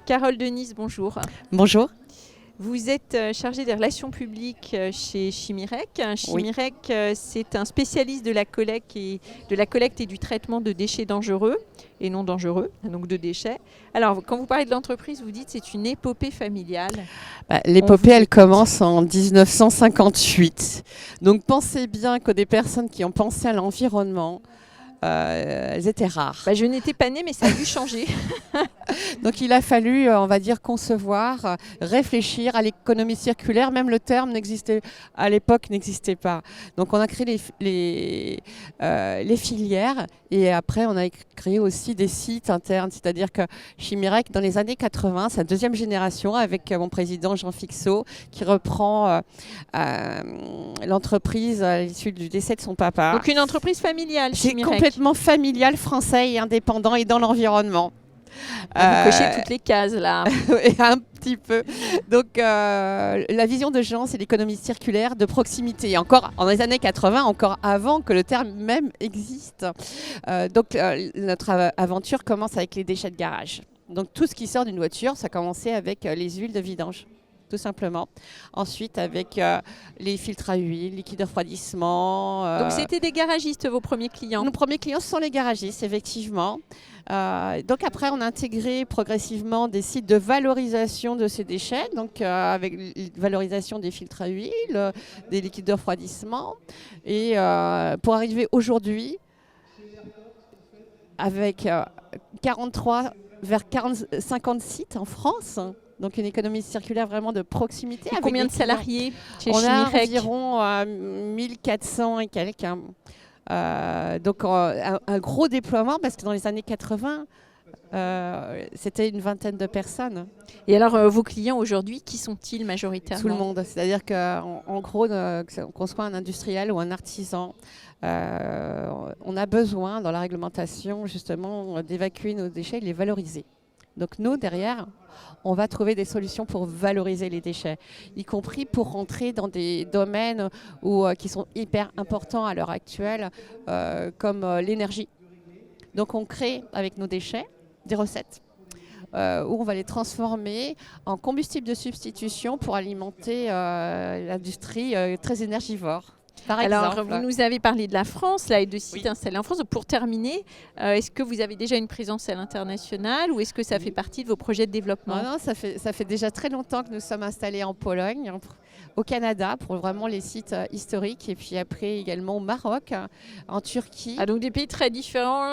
Carole Denise, bonjour. Bonjour. Vous êtes chargée des relations publiques chez Chimirec. Oui. Chimirec, c'est un spécialiste de la collecte et du traitement de déchets dangereux et non dangereux, donc de déchets. Alors, quand vous parlez de l'entreprise, vous dites que c'est une épopée familiale. L'épopée, elle commence en 1958. Donc pensez bien que des personnes qui ont pensé à l'environnement, elles étaient rares. Je n'étais pas née, mais ça a dû changer. Donc il a fallu, on va dire, concevoir, réfléchir à l'économie circulaire. Même le terme n'existait à l'époque n'existait pas. Donc on a créé les filières et après on a créé aussi des sites internes. C'est-à-dire que Chimirec, dans les années 80, c'est la deuxième génération avec mon président Jean Fixot qui reprend l'entreprise à l'issue du décès de son papa. Donc une entreprise familiale, C'est Chimirec. complètement familial, français et indépendant et dans l'environnement. Vous cochez toutes les cases là. Un petit peu. Donc la vision de Jean, c'est l'économie circulaire de proximité. Encore dans les années 80, encore avant que le terme même existe. Notre aventure commence avec les déchets de garage. Donc tout ce qui sort d'une voiture, ça a commencé avec les huiles de vidange. Tout simplement. Ensuite, avec les filtres à huile, liquide de refroidissement. Donc, c'était des garagistes, vos premiers clients? Nos premiers clients sont les garagistes, effectivement. Donc, après, on a intégré progressivement des sites de valorisation de ces déchets, donc avec valorisation des filtres à huile, des liquides de refroidissement. Et pour arriver aujourd'hui, avec 43 vers 50 sites en France. Donc une économie circulaire vraiment de proximité. Et combien de salariés chez On Chimirec? a environ 1400 et quelques. Donc un gros déploiement parce que dans les années 80, c'était une vingtaine de personnes. Et alors vos clients aujourd'hui, qui sont-ils majoritairement? Tout le monde. C'est-à-dire qu'en gros, qu'on soit un industriel ou un artisan, on a besoin dans la réglementation justement d'évacuer nos déchets et de les valoriser. Donc nous, derrière, on va trouver des solutions pour valoriser les déchets, y compris pour rentrer dans des domaines qui sont hyper importants à l'heure actuelle, comme l'énergie. Donc on crée avec nos déchets des recettes où on va les transformer en combustible de substitution pour alimenter l'industrie très énergivore. Alors, vous nous avez parlé de la France là, et de sites installés en France. Donc, pour terminer, est-ce que vous avez déjà une présence à l'international ou est-ce que ça fait partie de vos projets de développement? Non, ça fait déjà très longtemps que nous sommes installés en Pologne, au Canada pour vraiment les sites historiques et puis après également au Maroc, en Turquie. Ah, donc des pays très différents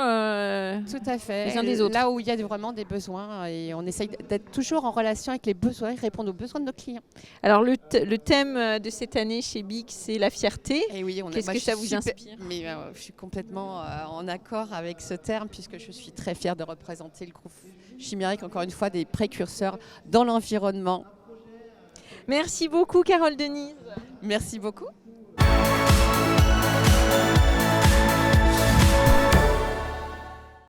Tout à fait. les uns des autres. Là où il y a vraiment des besoins et on essaye d'être toujours en relation avec les besoins et répondre aux besoins de nos clients. Alors le thème de cette année chez BIC, c'est la fierté. Et oui, qu'est-ce que ça vous inspire? Mais je suis complètement en accord avec ce terme puisque je suis très fière de représenter le groupe Chimirec, encore une fois des précurseurs dans l'environnement. Merci beaucoup Carole Denise. Merci beaucoup.